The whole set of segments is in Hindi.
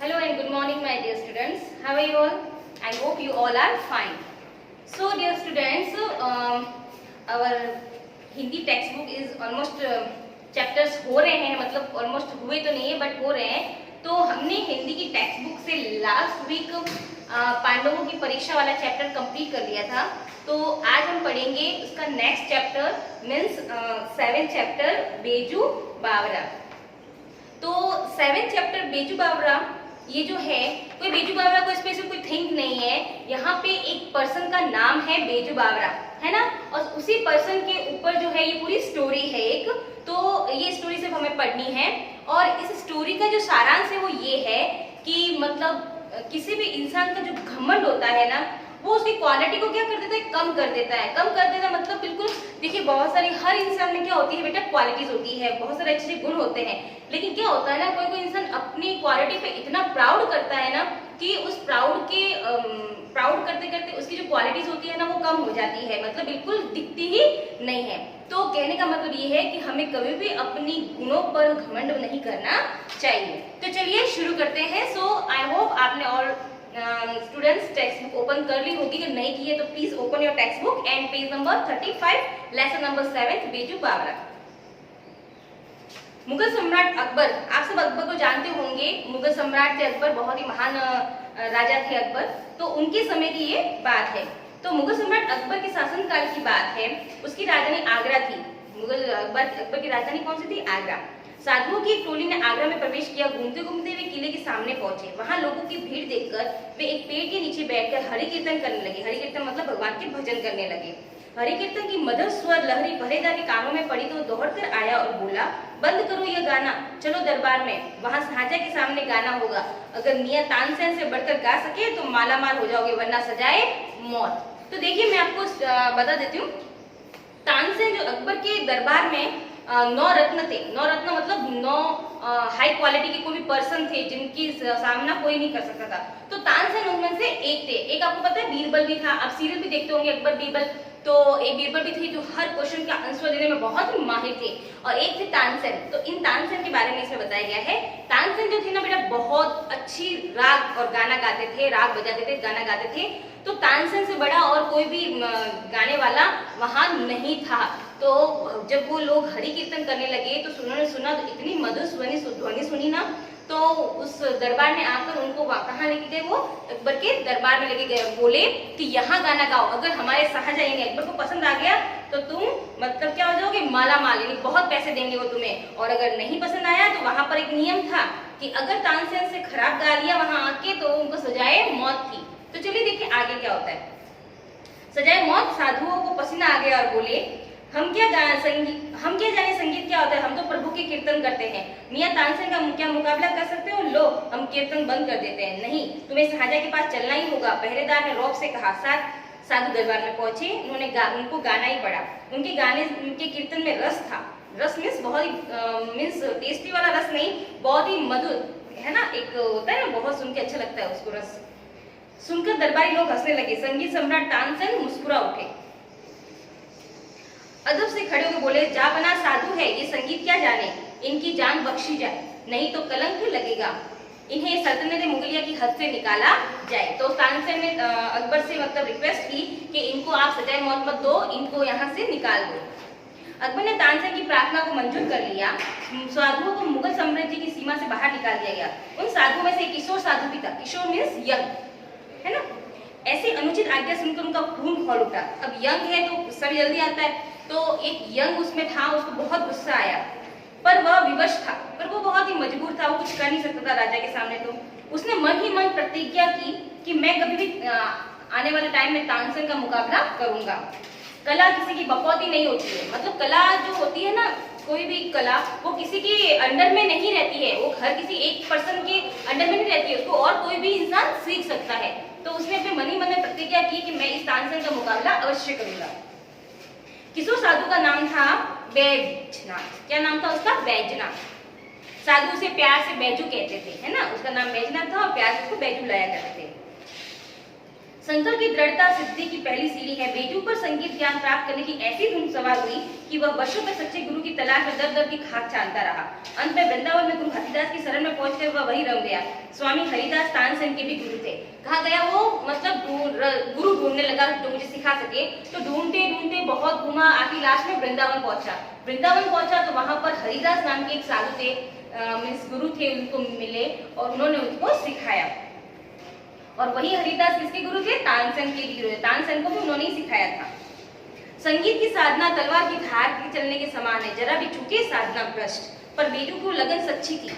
Hello and good morning my dear students. How are you all? I hope you all are fine. So dear students, our Hindi textbook is almost chapters हो रहे हैं, मतलब almost हुए तो नहीं है but हो रहे हैं. तो हमने हिंदी की टेक्स्ट बुक से लास्ट वीक पांडवों की परीक्षा वाला चैप्टर कंप्लीट कर लिया था. तो आज हम पढ़ेंगे उसका next chapter means 7th chapter Baiju Bawra. तो 7th चैप्टर बेजू बावरा ये जो है, कोई बेजू बावरा कोई स्पेशल कोई थिंग नहीं है. यहाँ पे एक पर्सन का नाम है बेजू बावरा, है ना, और उसी पर्सन के ऊपर जो है ये पूरी स्टोरी है एक. तो ये स्टोरी सिर्फ हमें पढ़नी है और इस स्टोरी का जो सारांश है वो ये है कि मतलब किसी भी इंसान का जो घमंड होता है ना, वो उसकी क्वालिटी को क्या कर देता है, कम कर देता है. कम कर देता मतलब बिल्कुल देखिए, बहुत सारी हर इंसान में क्या होती है बेटा, क्वालिटीज होती है, बहुत सारे अच्छे गुण होते हैं. लेकिन क्या होता है ना, कोई कोई इंसान अपनी क्वालिटी पे इतना प्राउड करता है ना कि उस प्राउड करते करते उसकी जो क्वालिटीज होती है ना वो कम हो जाती है, मतलब बिल्कुल दिखती ही नहीं है. तो कहने का मतलब ये है कि हमें कभी भी अपनी गुणों पर घमंड नहीं करना चाहिए. तो चलिए शुरू करते हैं. सो आई होप आपने और स्टूडेंट्स टेक्स्ट बुक ओपन कर ली होगी. अगर नहीं की है तो please open your text book and page number 35, lesson number 7 Beju बावरा. मुगल सम्राट अकबर, आप सब अकबर को जानते होंगे. मुगल सम्राट थे अकबर, बहुत ही महान राजा थे अकबर. तो उनके समय की ये बात है. तो मुगल सम्राट अकबर के शासनकाल की बात है. उसकी राजधानी आगरा थी. अकबर की राजधानी कौन सी थी? आगरा. साधुओं की एक टोली ने आगरा में प्रवेश किया. घूमते घूमते वे किले के सामने पहुंचे. वहां लोगों की भीड़ देखकर वे एक पेड़ के नीचे बैठकर हरि कीर्तन करने लगे. हरि कीर्तन मतलब भगवान के भजन करने लगे. हरि कीर्तन की मधुर स्वर लहरी पहरेदार के कानों में पड़ी तो दौड़कर आया और बोला, बंद करो यह गाना, चलो दरबार में, वहां शाहजहां के सामने गाना होगा. अगर मियां तानसेन से बढ़कर गा सके तो माला माल हो जाओगे, वरना सजाए मौत. तो देखिए मैं आपको बता देती हूँ. तानसेन जो अकबर के दरबार में 9 रत्न थे. 9 रत्न मतलब 9 हाई क्वालिटी के कोई भी पर्सन थे जिनकी सामना कोई नहीं कर सकता था. तो तानसेन उनमें से एक थे. एक आपको पता है बीरबल भी था. आप सीरियल भी देखते होंगे अकबर बीरबल. तो एक बीरबल भी थे जो हर क्वेश्चन का आंसर देने में बहुत ही माहिर थे. और एक थे तानसेन. तो इन तानसेन के बारे में इसमें बताया गया है. तानसेन जो थे ना बेटा, बहुत अच्छी राग और गाना गाते थे, राग बजाते थे, गाना गाते थे. तो तानसेन से बड़ा और कोई भी गाने वाला वहां नहीं था. तो जब वो लोग हरि कीर्तन करने लगे तो उन्होंने सुना तो इतनी मधुर ध्वनि सुनी ना, तो उस दरबार में आकर उनको कहाँ लेके गए, वो अकबर के दरबार में लेके गए. बोले कि यहाँ गाना गाओ, अगर हमारे शाहजहां यानी अकबर को पसंद आ गया तो तुम मतलब क्या हो जाओगे, माला माल, यानी बहुत पैसे देंगे वो तुम्हें. और अगर नहीं पसंद आया तो वहां पर एक नियम था कि अगर तानसेन से खराब गा लिया वहां आके तो उनको सजाए मौत थी. तो चलिए देखिए आगे क्या होता है. सजाए मौत. साधुओं को पसीना आ गया और बोले, हम क्या जाने संगीत क्या होता है, हम तो प्रभु के कीर्तन करते हैं. मियां तानसेन का क्या मुकाबला कर सकते हो? लो हम कीर्तन बंद कर देते हैं. नहीं, तुम्हें शाहजहां के पास चलना ही होगा. पहरेदार ने रौब से कहा. साधु दरबार में पहुंचे. उनको गाना ही पड़ा. उनके कीर्तन में रस था. रस मीन्स बहुत ही मीन्स टेस्टी वाला रस नहीं, बहुत ही मधुर, है ना, एक होता है ना, बहुत सुन के अच्छा लगता है उसको रस. सुनकर दरबारी लोग हंसने लगे. संगीत सम्राट तानसेन मुस्कुरा उठे. अदब से खड़े होकर बोले, जा बना साधु है, ये संगीत क्या जाने, इनकी जान बख्शी जाए, नहीं तो कलंक लगेगा. इन्हें सल्तनत मुगलिया की हद से निकाला जाए. तो तानसेन ने अकबर से मतलब रिक्वेस्ट की कि इनको आप सजाए मौत मत दो, इनको यहाँ से निकाल दो. अकबर ने तानसेन की प्रार्थना को मंजूर कर लिया. साधुओं को मुगल साम्राज्य की सीमा से बाहर निकाल दिया गया. उन साधुओं में से एक किशोर साधु भी था. किशोर मीन्स यंग, है ना. ऐसी अनुचित आज्ञा सुनकर उनका खून खौल उठा. अब यंग है तो गुस्सा भी जल्दी आता है. तो एक यंग उसमें था, उसको बहुत गुस्सा आया, पर वह विवश था, पर वो बहुत ही मजबूर था, वो कुछ कर नहीं सकता था राजा के सामने. तो उसने मन ही मन प्रतिज्ञा की कि मैं कभी भी आने वाले टाइम में तानसेन का मुकाबला करूंगा. कला किसी की बकौती नहीं होती है. मतलब कला जो होती है ना, कोई भी कला वो किसी के अंडर में नहीं रहती है, वो हर किसी एक पर्सन के अंडर में नहीं रहती है, उसको और कोई भी इंसान सीख सकता है. तो उसने अपने मन ही मन में प्रतिज्ञा की कि मैं इस तानसेन का मुकाबला अवश्य करूंगा. किशोर साधु का नाम था बैजनाथ. क्या नाम था उसका? बैजनाथ. साधु उसे प्यार से बैजू कहते थे, है ना, उसका नाम बैजनाथ था और प्यार से उसको बैजू लाया करते थे. शंकर की दृढ़ता सिद्धि की पहली सीढ़ी है। बेजू पर संगीत ज्ञान प्राप्त करने की ऐसी धुन सवार हुई कि वह वर्षों तक सच्चे गुरु की तलाश में दर दर की खाक छानता रहा। अंत में वृंदावन में गुरु हरिदास की शरण में पहुंचकर वह वही रम गया। स्वामी हरिदास तानसेन के भी गुरु थे। कहा गया वो मतलब गुरु ढूंढने लगा जो मुझे सिखा सके। तो ढूंढते ढूंढते बहुत घुमा, आखिर लास्ट में वृंदावन पहुंचा। वृंदावन पहुंचा तो वहां पर हरिदास नाम के एक साधु थे, मीन्स गुरु थे, उनको मिले और उन्होंने उनको सिखाया। और वही हरिदास किसके गुरु थे? तानसेन के गुरु थे। तानसेन को भी उन्होंने ही सिखाया था। संगीत की साधना तलवार की धार के चलने के समान है, जरा भी चूके साधना भ्रष्ट। पर बेजू को लगन सच्ची थी।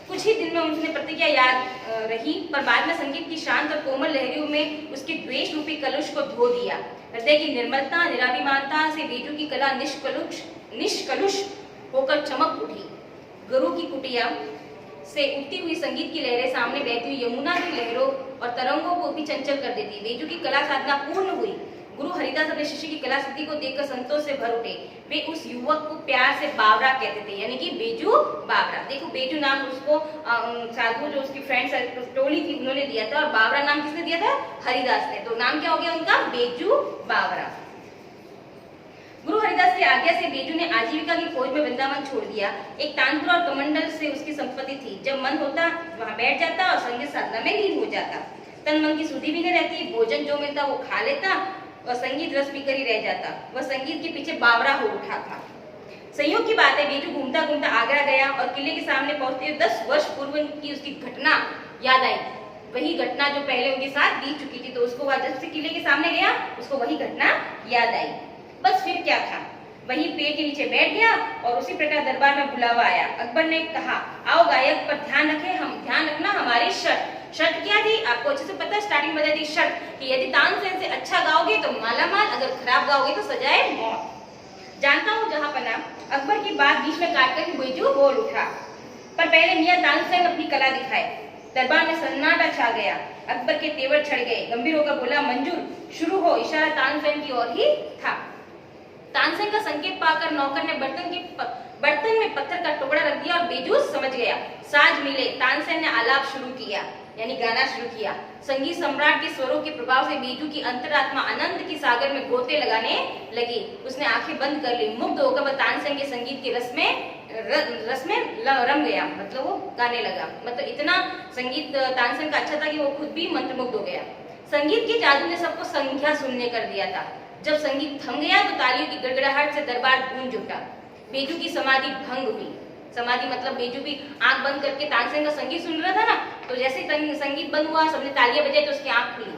कुछ ही दिन में उसने प्रतिज्ञा याद रही, पर बाद में संगीत की शांत और कोमल लहरियों में उसके द्वेष रूपी कलुष को धो दिया। हृदय की निर्मलता, निराभिमानता से बेजू की कला निष्कलुष होकर चमक उठी। गुरु की कुटिया से उठती हुई संगीत की लहरें सामने बहती हुई यमुना की लहरों और तरंगों को भी चंचल कर देती। बेजू की कला साधना पूर्ण हुई। गुरु हरिदास अपने शिष्य की कला सिद्धि को देखकर संतोष से भर उठे। वे उस युवक को प्यार से बावरा कहते थे, यानी कि बेजू बावरा। देखो, बेजू नाम उसको साधु जो उसकी फ्रेंड टोली थी उन्होंने दिया था, और बावरा नाम किसने दिया था? हरिदास ने। तो नाम क्या हो गया उनका? बेजू बावरा। गुरु हरिदास की आज्ञा से बेजू ने आजीविका की खोज में वृंदावन छोड़ दिया। एक तानपुरा और कमंडल से उसकी संपत्ति थी। जब मन होता वहां बैठ जाता और संगीत साधना में लीन हो जाता। तन मन की सुधि भी नहीं रहती, भोजन जो मिलता वो खा लेता और संगीत रस पीकर ही रह जाता। वह संगीत के पीछे बावरा हो उठा था। संयोग की बात है, बेजू घूमता घूमता आगरा गया और किले के सामने पहुंचते हुए 10 वर्ष पूर्व की उसकी घटना याद आई। वही घटना जो पहले उनके साथ बीत चुकी थी, तो उसको वह जब से किले के सामने गया उसको वही घटना याद आई। बस फिर क्या था, वही पेड़ के नीचे बैठ गया और उसी प्रकार दरबार में बुलावा आया। अकबर ने कहा, आओ गायक, पर ध्यान रखना हमारी शर्त क्या थी? आपको अच्छे से पता है, स्टार्टिंग में बताई थी शर्त कि यदि तानसेन से अच्छा गाओगे तो मालामाल, अगर खराब गाओगे तो सजाए मौत। जानता हूँ जहांपना। अकबर की बात बीच में काटकर बेजू बोल उठा, पर पहले मियां तानसेन अपनी कला दिखाए। दरबार में सन्नाटा छा गया। अकबर के तेवर चढ़ गए। गंभीर होकर बोला, मंजूर, शुरू हो। इशारा तानसेन की ओर ही था। तानसेन का संकेत पाकर नौकर ने बर्तन में पत्थर का टुकड़ा रख दिया और बेजू समझ गया। साज मिले। तानसेन ने आलाप शुरू किया, यानी गाना शुरू किया। संगीत सम्राट के स्वरों के प्रभाव से बेजू की अंतरात्मा आनंद की सागर में गोते लगाने लगी। उसने आंखें बंद कर ली। मुग्ध होकर वह तानसेन के संगीत के रस में रम गया, मतलब वो गाने लगा। मतलब इतना संगीत तानसेन का अच्छा था कि वो खुद भी मंत्रमुग्ध हो गया। संगीत के जादू ने सबको संख्या शून्य कर दिया था। जब संगीत थम गया तो तालियों की गड़गड़ाहट से दरबार गूंज उठा। बेजू की समाधि भंग हुई। समाधि मतलब बेजू भी आंख बंद करके तानसेन का संगीत सुन रहा था ना, तो जैसे संगीत बंद हुआ, सबने तालियां बजाई तो उसकी आंख खुली।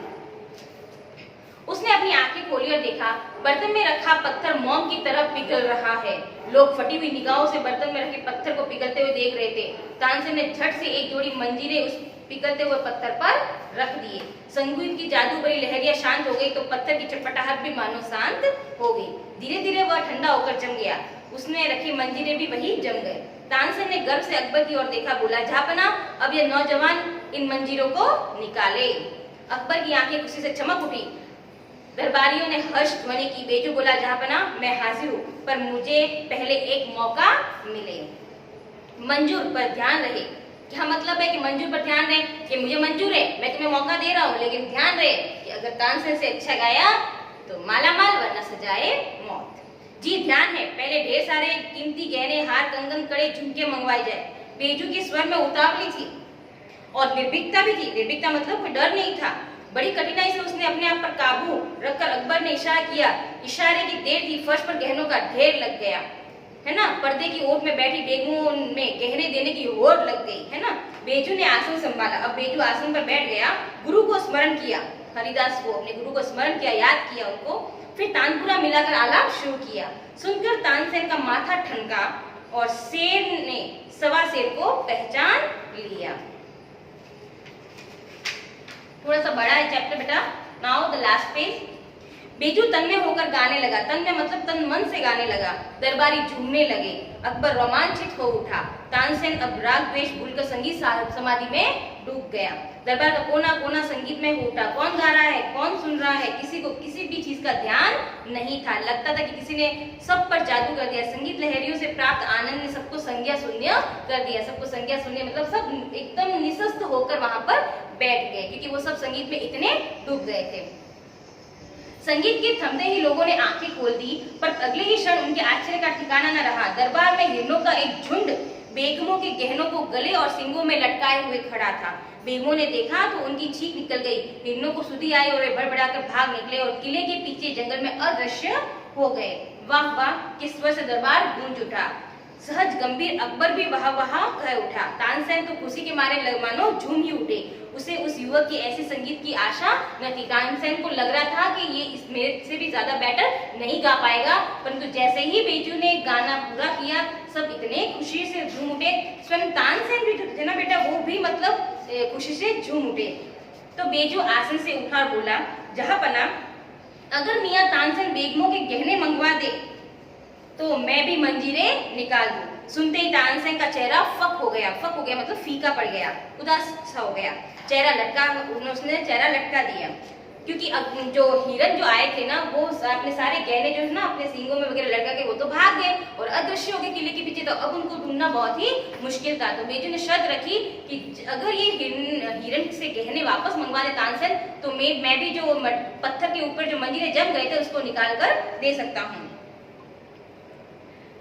उसने अपनी आंखें खोली और देखा बर्तन में रखा पत्थर मोम की तरह पिघल रहा है। लोग फटी हुई निगाहों से बर्तन में रखे पत्थर को पिघलते हुए देख रहे थे। तानसेन ने झट से एक जोड़ी मंजीरें उस पिघलते हुए पत्थर पर रख दिए। संगीत की जादू भरी लहरियां शांत हो गई तो पत्थर की चटपटाहट भी मानो शांत हो गई। धीरे धीरे वह ठंडा होकर जम गया। उसने रखी मंजीरें भी वही जम गए। तानसेन ने गर्व से अकबर की ओर देखा, बोला, जहांपना, अब यह नौजवान इन मंजीरों को निकाले। अकबर की आंखें खुशी से चमक उठी। दरबारियों ने हर्ष ध्वनि की। बेजू बोला, जहांपना, मैं हाजिर हूँ, पर मुझे पहले एक मौका मिले। मंजूर, पर ध्यान रहे। क्या मतलब है कि मंजूर पर ध्यान रहे कि मुझे मंजूर है, मैं तुम्हें मौका दे रहा हूँ, लेकिन ध्यान रहे कि अगर तानसेन से अच्छा गाया तो मालामाल, वरना सजाए मौत। जी ध्यान है, पहले ढेर सारे कीमती गहने, हार, कंगन, कड़े, झुमके मंगवाए जाए। बेजू के स्वर में उतावली थी और निर्भीकता भी थी। निर्भीकता मतलब कोई डर नहीं था। बड़ी कठिनाई से उसने अपने आप पर काबू रखकर अकबर ने इशारा किया। इशारे की देर थी, फर्श पर गहनों का ढेर लग गया, है ना। पर्दे की ओट में बैठी बेगमों में गहने देने की होड़ लग गई, है ना। बेजू ने आसन संभाला। अब बेजू आसन पर बैठ गया। गुरु को स्मरण किया, हरिदास को, अपने गुरु को स्मरण किया, याद किया उनको। फिर तानपुरा मिलाकर आलाप शुरू किया। सुनकर तानसेन का माथा ठनका और शेर ने सवा शेर को पहचान लिया। थोड़ा सा बड़ा है चैप्टर बेटा। Now the last page. Baiju तन में होकर गाने लगा। तन में मतलब तन मन से गाने लगा। दरबारी झूमने लगे। अकबर रोमांचित हो उठा। तानसेन अब राग द्वेष भूलकर संगीत समाधि में डूब गया। दरबार का कोना कोना संगीत में हो उठा। कौन गा रहा है, कौन सुन रहा है, किसी को किसी भी चीज का ध्यान नहीं था। लगता था कि किसी ने सब पर जादू कर दिया। संगीत लहरियों से प्राप्त आनंद ने सबको संज्ञा शून्य कर दिया। सबको संज्ञा शून्य मतलब सब एकदम निशस्त होकर वहां पर बैठ गए, क्योंकि वो सब संगीत में इतने डूब गए थे। संगीत के थमते ही लोगों ने आंखें खोल दी, पर अगले ही क्षण उनके आश्चर्य का ठिकाना न रहा। दरबार में हिरणों का एक झुंड बेगमों के गहनों को गले और सींगों में लटकाए हुए खड़ा था। बेगमों ने देखा तो उनकी चीख निकल गई। हिरणों को सुधी आई और वे बड़बड़ाकर भाग निकले और किले के पीछे जंगल में अदृश्य हो गए। वाह वाह, किस स्वर से दरबार गूंज उठा। सहज गंभीर अकबर भी वाह वाह कह उठा। तानसेन तो खुशी के मारे मानो झूम ही उठे। उसे उस युवक की ऐसी संगीत की आशा न थी। तानसेन को लग रहा था कि ये इस मेरे से भी ज्यादा बेटर नहीं गा पाएगा, परंतु जैसे ही बेजू ने गाना पूरा किया, सब इतने खुशी से झूम उठे। स्वयं तानसेन भी थे ना बेटा, वो भी मतलब खुशी से झूम उठे। तो बेजू आसन से उठा और बोला, जहांपना, अगर मियां तानसेन बेगमों के गहने मंगवा दे तो मैं भी मंजीरें निकाल दूं। सुनते ही तानसेन का चेहरा फक हो गया मतलब फीका पड़ गया, उदास सा हो गया। चेहरा लटका, उसने चेहरा लटका दिया, क्योंकि अब जो हिरन जो आए थे ना, वो अपने सारे गहने जो है ना अपने सींगों में वगैरह लटका के वो तो भाग गए और अदृश्य हो गए किले के पीछे। तो अब उनको ढूंढना बहुत ही मुश्किल था। तो बेजू ने शर्त रखी कि अगर ये हिरन से गहने वापस मंगवा दे तानसेन, तो मैं भी जो पत्थर के ऊपर जो मंजीरें जम गए थे उसको निकाल कर दे सकता हूँ।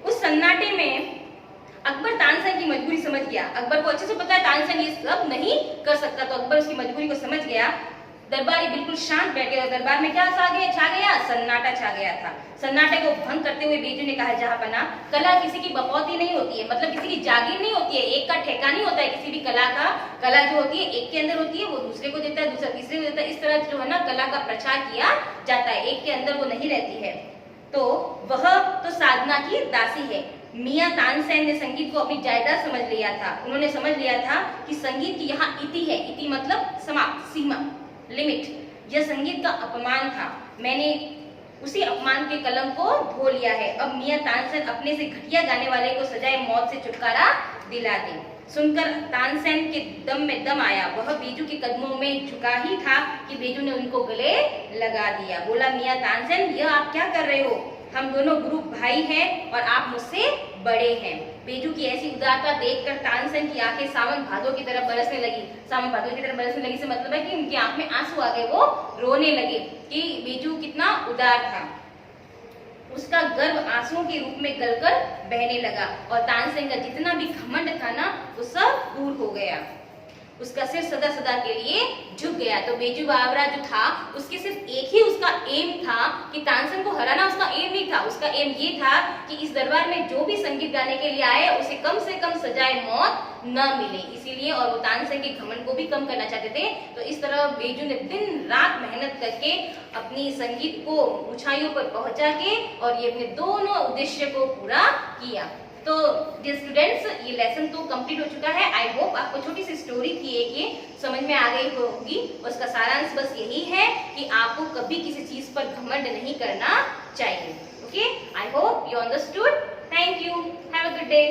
उस सन्नाटे में अकबर तानसेन की मजबूरी समझ गया। अकबर को अच्छे से पता है तानसेन ये सब नहीं कर सकता, तो अकबर उसकी मजबूरी को समझ गया। दरबारी बिल्कुल शांत बैठ गया और दरबार में क्या छा गया? सन्नाटा छा गया था। सन्नाटे को भंग करते हुए बेजू ने कहा, जहांपना, कला किसी की बकौती नहीं होती है, मतलब किसी की जागीर नहीं होती है, एक का ठेका नहीं होता है किसी भी कला का। कला जो होती है एक के अंदर होती है, वो दूसरे को देता है, दूसरा तीसरे को देता है। इस तरह जो है ना कला का प्रचार किया जाता है, एक के अंदर वो नहीं रहती है। तो वह तो साधना की दासी है। मियां तानसेन ने संगीत को अपनी जायदाद समझ लिया था। उन्होंने समझ लिया था कि संगीत की यहाँ इति है। इति मतलब समाप्त, सीमा, लिमिट। यह संगीत का अपमान था। मैंने उसी अपमान के कलंक को धो लिया है। अब मियां तानसेन अपने से घटिया गाने वाले को सजाए मौत से छुटकारा दिला दे। सुनकर तानसेन के दम में दम आया। वह बेजू के कदमों में झुका ही था कि बेजू ने उनको गले लगा दिया। बोला, मियां तानसेन, यह आप क्या कर रहे हो? हम दोनों गुरु भाई हैं और आप मुझसे बड़े हैं। बेजू की ऐसी उदारता देखकर तानसेन की आंखें सावन भादों की तरफ बरसने लगी। सावन भादों की तरफ बरसने लगी से मतलब है कि उनकी आंख में आंसू आ गए, वो रोने लगे कि बेजू कितना उदार था। उसका गर्व आंसुओं के रूप में गलकर बहने लगा और तानसेन का जितना भी घमंड था ना, वो सब दूर हो गया। उसका सिर सदा सदा के लिए झुक गया। तो बेजू बावरा जो था, उसके सिर्फ एक ही उसका एम था कि तानसेन को हराना। उसका एम नहीं था, उसका एम ये था कि इस दरबार में जो भी संगीत गाने के लिए आए उसे कम से कम सजाए मौत न मिले, इसीलिए। और वो तानसेन के घमंड को भी कम करना चाहते थे। तो इस तरह बेजू ने दिन रात मेहनत करके अपनी संगीत को ऊंचाइयों पर पहुंचा के और ये अपने दोनों उद्देश्य को पूरा किया। तो डियर स्टूडेंट्स, ये लेसन तो कंप्लीट हो चुका है। आई होप आपको छोटी सी स्टोरी थी एक, ये समझ में आ गई होगी। उसका सारांश बस यही है कि आपको कभी किसी चीज पर घमंड नहीं करना चाहिए। Okay, I hope you understood. Thank you, have a good day.